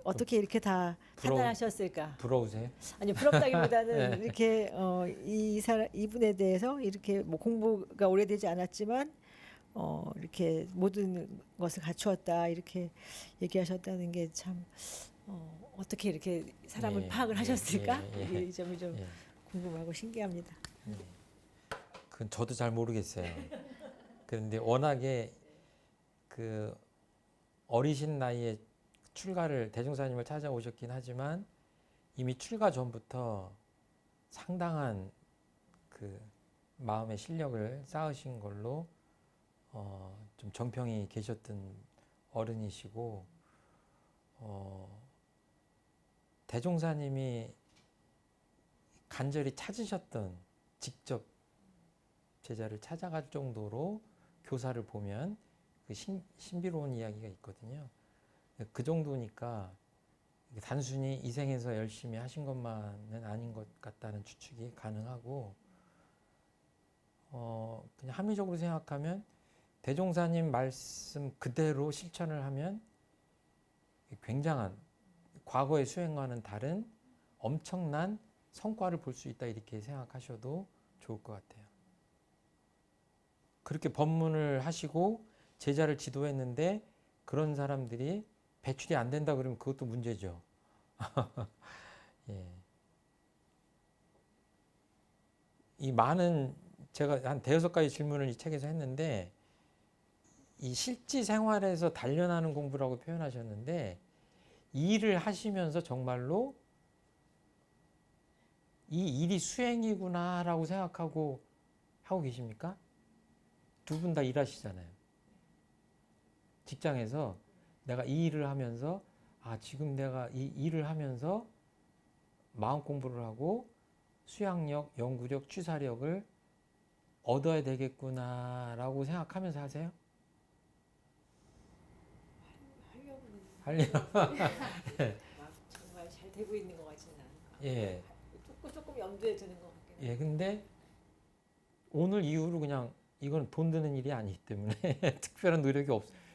어떻게 이렇게 다 부러우 판단하셨을까? 부러우세요? 아니 부럽다기보다는 예, 이렇게 이분에 대해서 이렇게 뭐 공부가 오래되지 않았지만 이렇게 모든 것을 갖추었다 이렇게 얘기하셨다는 게 참 어떻게 이렇게 사람을 예, 파악을 예, 하셨을까? 예, 이 점이 좀 예, 궁금하고 신기합니다. 예. 그건 저도 잘 모르겠어요. 그런데 워낙에 그 어리신 나이에 출가를 대종사님을 찾아오셨긴 하지만 이미 출가 전부터 상당한 그 마음의 실력을 쌓으신 걸로 좀 정평이 계셨던 어른이시고 대종사님이 간절히 찾으셨던 직접 제자를 찾아갈 정도로 교사를 보면 그 신비로운 이야기가 있거든요. 그 정도니까 단순히 이 생에서 열심히 하신 것만은 아닌 것 같다는 추측이 가능하고 그냥 합리적으로 생각하면 대종사님 말씀 그대로 실천을 하면 굉장한 과거의 수행과는 다른 엄청난 성과를 볼 수 있다 이렇게 생각하셔도 좋을 것 같아요. 그렇게 법문을 하시고 제자를 지도했는데 그런 사람들이 배출이 안 된다 그러면 그것도 문제죠. 예. 이 많은 제가 한 대여섯 가지 질문을 이 책에서 했는데 이 실지 생활에서 단련하는 공부라고 표현하셨는데 이 일을 하시면서 정말로 이 일이 수행이구나라고 생각하고 하고 계십니까? 두 분 다 일하시잖아요. 직장에서 내가 이 일을 하면서 지금 내가 이 일을 하면서 마음 공부를 하고 수양력, 연구력, 취사력을 얻어야 되겠구나라고 생각하면서 하세요? 하려고. 정말 잘 되고 있는 것 같지는 않아요. 예. 조금 염두에 두는 것 같긴 해요. 예. 근데 오늘 이후로 그냥 이건 돈 드는 일이 아니기 때문에 특별한 노력이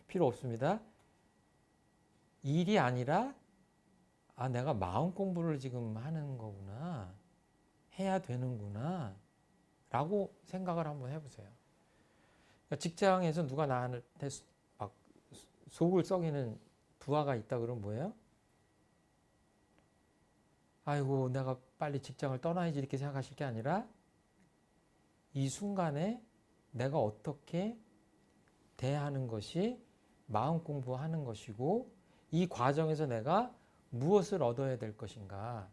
필요 없습니다. 일이 아니라 내가 마음 공부를 지금 하는 거구나. 해야 되는구나. 라고 생각을 한번 해보세요. 그러니까 직장에서 누가 나한테 막 속을 썩이는 부하가 있다 그러면 뭐예요? 아이고 내가 빨리 직장을 떠나야지 이렇게 생각하실 게 아니라 이 순간에 내가 어떻게 대하는 것이 마음 공부하는 것이고 이 과정에서 내가 무엇을 얻어야 될 것인가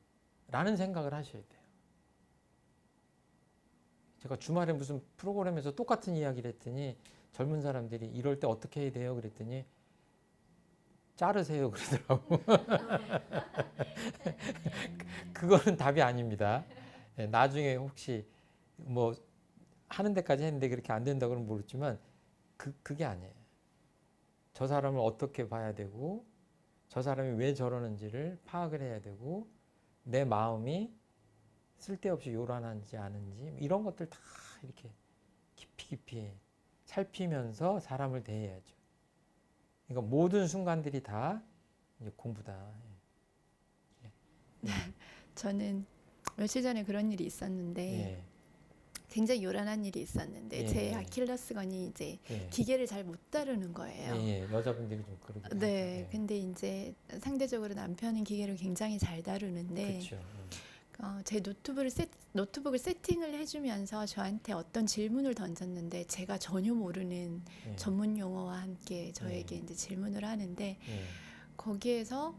라는 생각을 하셔야 돼요. 제가 주말에 무슨 프로그램에서 똑같은 이야기를 했더니 젊은 사람들이 이럴 때 어떻게 해야 돼요? 그랬더니 자르세요 그러더라고. 그거는 답이 아닙니다. 나중에 혹시 뭐 하는 데까지 했는데 그렇게 안 된다 그러면 모르지만 그게 아니에요. 저 사람을 어떻게 봐야 되고 저 사람이 왜 저러는지를 파악을 해야 되고 내 마음이 쓸데없이 요란한지 아는지 이런 것들 다 이렇게 깊이 살피면서 사람을 대해야죠. 그러니까 모든 순간들이 다 이제 공부다. 저는 며칠 전에 그런 일이 있었는데 예, 굉장히 요란한 일이 있었는데 제 예, 아킬레스건이 이제 예, 기계를 잘 못 다루는 거예요. 여자분들이 좀 그러긴 네, 하죠. 근데 이제 상대적으로 남편은 기계를 굉장히 잘 다루는데 그렇죠. 제 노트북을 세팅을 해주면서 저한테 어떤 질문을 던졌는데 제가 전혀 모르는 예, 전문 용어와 함께 저에게 이제 질문을 하는데 예, 거기에서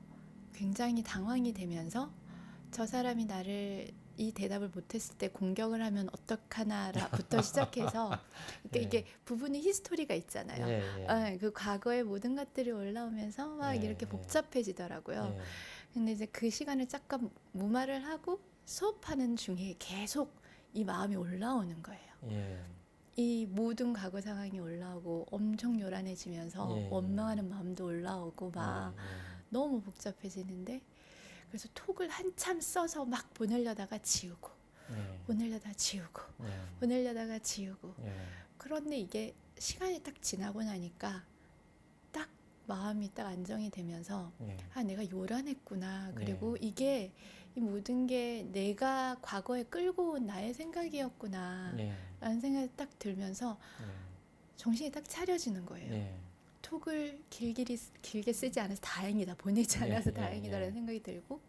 굉장히 당황이 되면서 저 사람이 나를 이 대답을 못했을 때 공격을 하면 어떡하나부터 시작해서 그러니까 예. 이게 부분이 히스토리가 있잖아요. 예. 그 과거의 모든 것들이 올라오면서 막 예, 이렇게 예. 복잡해지더라고요. 예, 근데 이제 그 시간을 잠깐 무마를 하고 수업하는 중에 계속 이 마음이 올라오는 거예요. 예, 이 모든 과거 상황이 올라오고 엄청 요란해지면서 예, 예. 원망하는 마음도 올라오고 막 너무 복잡해지는데 그래서 톡을 한참 써서 막 보내려다가 지우고 보내려다가 지우고 보내려다가 지우고 그런데 이게 시간이 딱 지나고 나니까 딱 마음이 딱 안정이 되면서 아 내가 요란했구나 그리고 이게 이 모든 게 내가 과거에 끌고 온 나의 생각이었구나 라는 생각이 딱 들면서 정신이 딱 차려지는 거예요. 톡을 길게 쓰지 않아서 다행이다. 보내지 않아서 다행이다라는 생각이 들고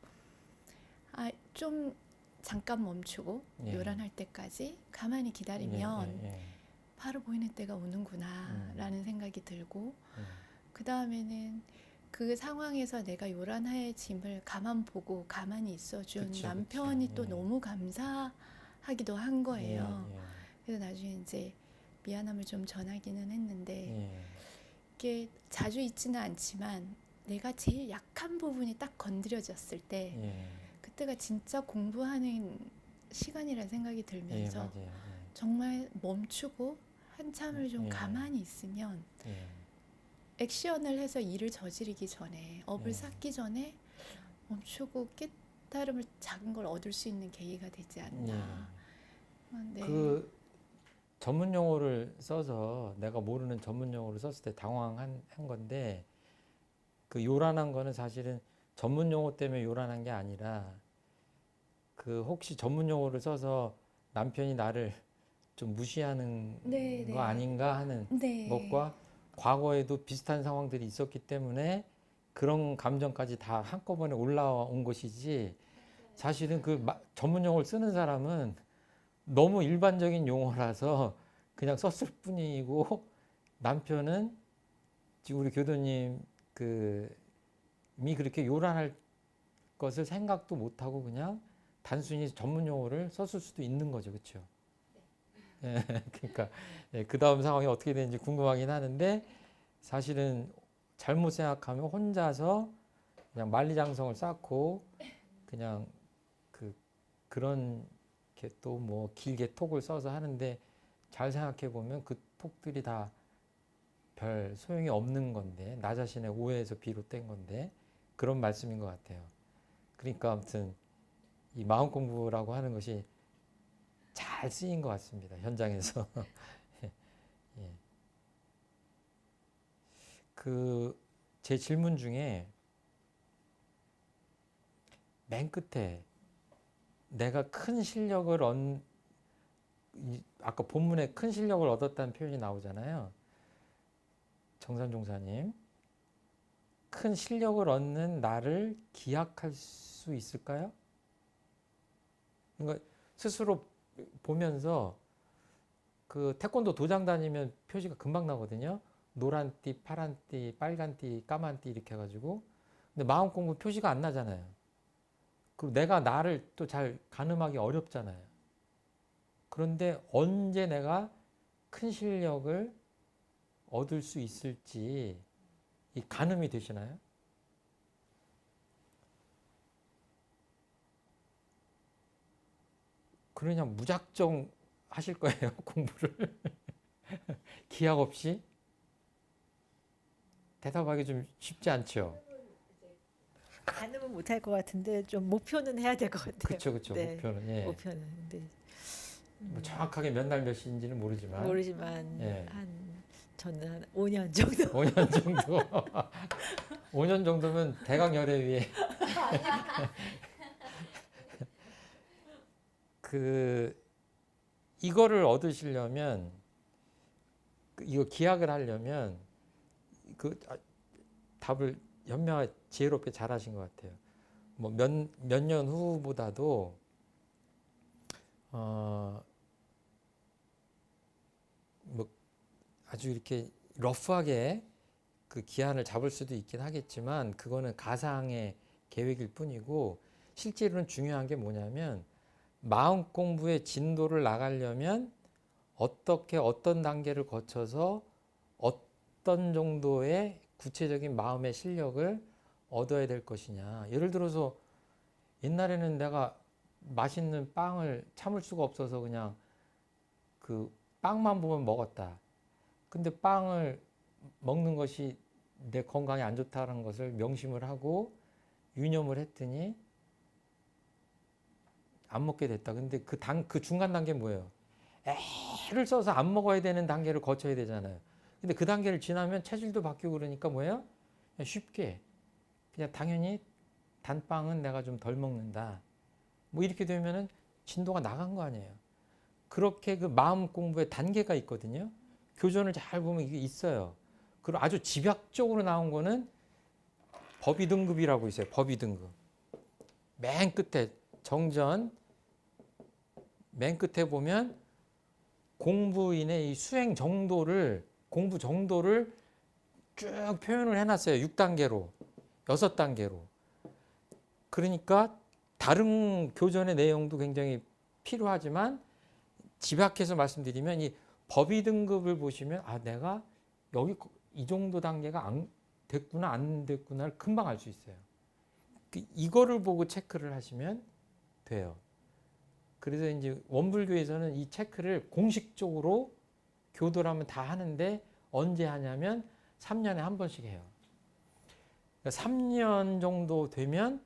아, 좀 잠깐 멈추고 요란할 때까지 가만히 기다리면 바로 보이는 때가 오는구나 라는 생각이 들고 그 다음에는 그 상황에서 내가 요란해짐을 가만 보고 가만히 있어준 그쵸, 남편이 그쵸. 또 예. 너무 감사하기도 한 거예요. 그래서 나중에 이제 미안함을 좀 전하기는 했는데 이게 자주 있지는 않지만 내가 제일 약한 부분이 딱 건드려졌을 때 그때가 진짜 공부하는 시간이라는 생각이 들면서 정말 멈추고 한참을 좀 가만히 있으면 액션을 해서 일을 저지르기 전에 업을 쌓기 전에 멈추고 깨달음을 작은 걸 얻을 수 있는 계기가 되지 않나. 네. 그 전문 용어를 써서 내가 모르는 전문 용어를 썼을 때 당황한 건데 그 요란한 거는 사실은 전문 용어 때문에 요란한 게 아니라 그 혹시 전문 용어를 써서 남편이 나를 좀 무시하는 네, 거 네. 아닌가 하는 네. 것과 과거에도 비슷한 상황들이 있었기 때문에 그런 감정까지 다 한꺼번에 올라온 것이지 사실은 그 전문 용어를 쓰는 사람은 너무 일반적인 용어라서 그냥 썼을 뿐이고 남편은 지금 우리 교도님 미 그렇게 요란할 것을 생각도 못하고 그냥 단순히 전문 용어를 썼을 수도 있는 거죠. 그렇죠? 그러니까 그 다음 상황이 어떻게 되는지 궁금하긴 하는데 사실은 잘못 생각하면 혼자서 그냥 만리장성을 쌓고 그냥 그런 게 또 뭐 길게 톡을 써서 하는데 잘 생각해 보면 그 톡들이 다 별 소용이 없는 건데 나 자신의 오해에서 비롯된 건데 그런 말씀인 것 같아요. 그러니까 아무튼 이 마음 공부라고 하는 것이 잘 쓰인 것 같습니다. 현장에서. 예. 제 질문 중에 맨 끝에 내가 큰 실력을 아까 본문에 큰 실력을 얻었다는 표현이 나오잖아요. 정산 종사님. 큰 실력을 얻는 나를 기약할 수 있을까요? 그러니까 스스로 보면서 그 태권도 도장 다니면 표시가 금방 나거든요. 노란 띠, 파란 띠, 빨간 띠, 까만 띠 이렇게 해가지고. 근데 마음 공부 표시가 안 나잖아요. 그리고 내가 나를 또 잘 가늠하기 어렵잖아요. 그런데 언제 내가 큰 실력을 얻을 수 있을지 이 가늠이 되시나요? 그냥 무작정 하실 거예요, 공부를. 기약 없이? 대답하기 좀 쉽지 않죠? 가늠은 못할 것 같은데 좀 목표는 해야 될 것 같아요. 그쵸, 그쵸. 네, 목표는. 예. 목표는. 근데 뭐 정확하게 몇 날 몇 시인지는 모르지만. 모르지만 예. 저는 한 5년 정도. 5년 정도. 5년 정도면 대강 열애 위에. 이거를 얻으시려면, 이거 기약을 하려면, 답을 현명하게 지혜롭게 잘 하신 것 같아요. 뭐 몇 년 후보다도, 뭐 아주 이렇게 러프하게 그 기한을 잡을 수도 있긴 하겠지만, 그거는 가상의 계획일 뿐이고, 실제로는 중요한 게 뭐냐면, 마음 공부의 진도를 나가려면 어떻게 어떤 단계를 거쳐서 어떤 정도의 구체적인 마음의 실력을 얻어야 될 것이냐. 예를 들어서 옛날에는 내가 맛있는 빵을 참을 수가 없어서 그냥 그 빵만 보면 먹었다. 근데 빵을 먹는 것이 내 건강에 안 좋다는 것을 명심을 하고 유념을 했더니 안 먹게 됐다. 근데 그 중간 단계는 뭐예요? 애를 써서 안 먹어야 되는 단계를 거쳐야 되잖아요. 근데 그 단계를 지나면 체질도 바뀌고 그러니까 뭐예요? 그냥 쉽게 그냥 당연히 단빵은 내가 좀 덜 먹는다. 뭐 이렇게 되면은 진도가 나간 거 아니에요. 그렇게 그 마음 공부의 단계가 있거든요. 교전을 잘 보면 이게 있어요. 그리고 아주 집약적으로 나온 거는 법의 등급이라고 있어요. 법의 등급. 맨 끝에 정전 맨 끝에 보면 공부인의 이 수행 정도를 공부 정도를 쭉 표현을 해놨어요. 6단계로 6단계로. 그러니까 다른 교전의 내용도 굉장히 필요하지만 집약해서 말씀드리면 이 법의 등급을 보시면 아 내가 여기 이 정도 단계가 됐구나 안 됐구나를 금방 알 수 있어요. 이거를 보고 체크를 하시면 돼요. 그래서 이제 원불교에서는 이 체크를 공식적으로 교도라면 다 하는데 언제 하냐면 3년에 한 번씩 해요. 그러니까 3년 정도 되면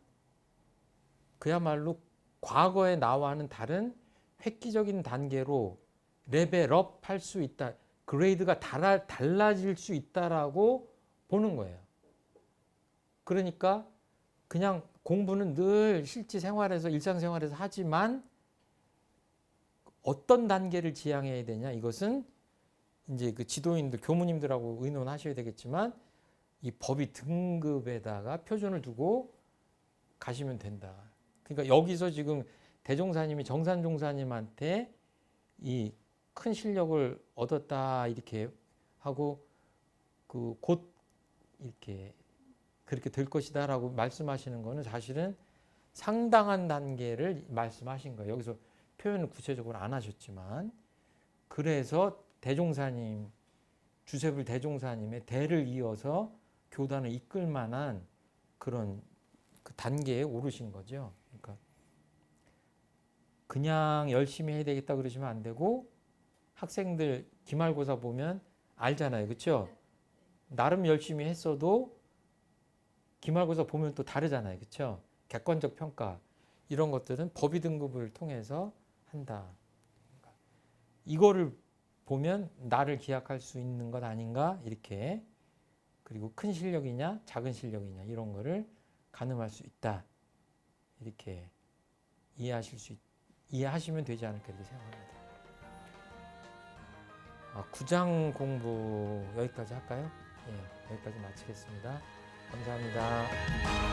그야말로 과거의 나와는 다른 획기적인 단계로 레벨업 할 수 있다. 그레이드가 달라질 수 있다라고 보는 거예요. 그러니까 그냥 공부는 늘 실제 생활에서 일상생활에서 하지만 어떤 단계를 지향해야 되냐 이것은 이제 그 지도인들 교무님들하고 의논하셔야 되겠지만 이 법의 등급에다가 표준을 두고 가시면 된다. 그러니까 여기서 지금 대종사님이 정산종사님한테 이 큰 실력을 얻었다 이렇게 하고 그 곧 이렇게 그렇게 될 것이다라고 말씀하시는 거는 사실은 상당한 단계를 말씀하신 거예요. 여기서 표현을 구체적으로 안 하셨지만 그래서 대종사님 주세불 대종사님의 대를 이어서 교단을 이끌 만한 그런 그 단계에 오르신 거죠. 그러니까 그냥 열심히 해야 되겠다 그러시면 안 되고 학생들 기말고사 보면 알잖아요. 그렇죠? 나름 열심히 했어도 기말고사 보면 또 다르잖아요. 그렇죠? 객관적 평가 이런 것들은 법의 등급을 통해서 한다. 이거를 보면 나를 기약할 수 있는 것 아닌가 이렇게 그리고 큰 실력이냐 작은 실력이냐 이런 거를 가늠할 수 있다. 이렇게 이해하시면 되지 않을까 이렇게 생각합니다. 9장 공부 여기까지 할까요? 예, 여기까지 마치겠습니다. 감사합니다.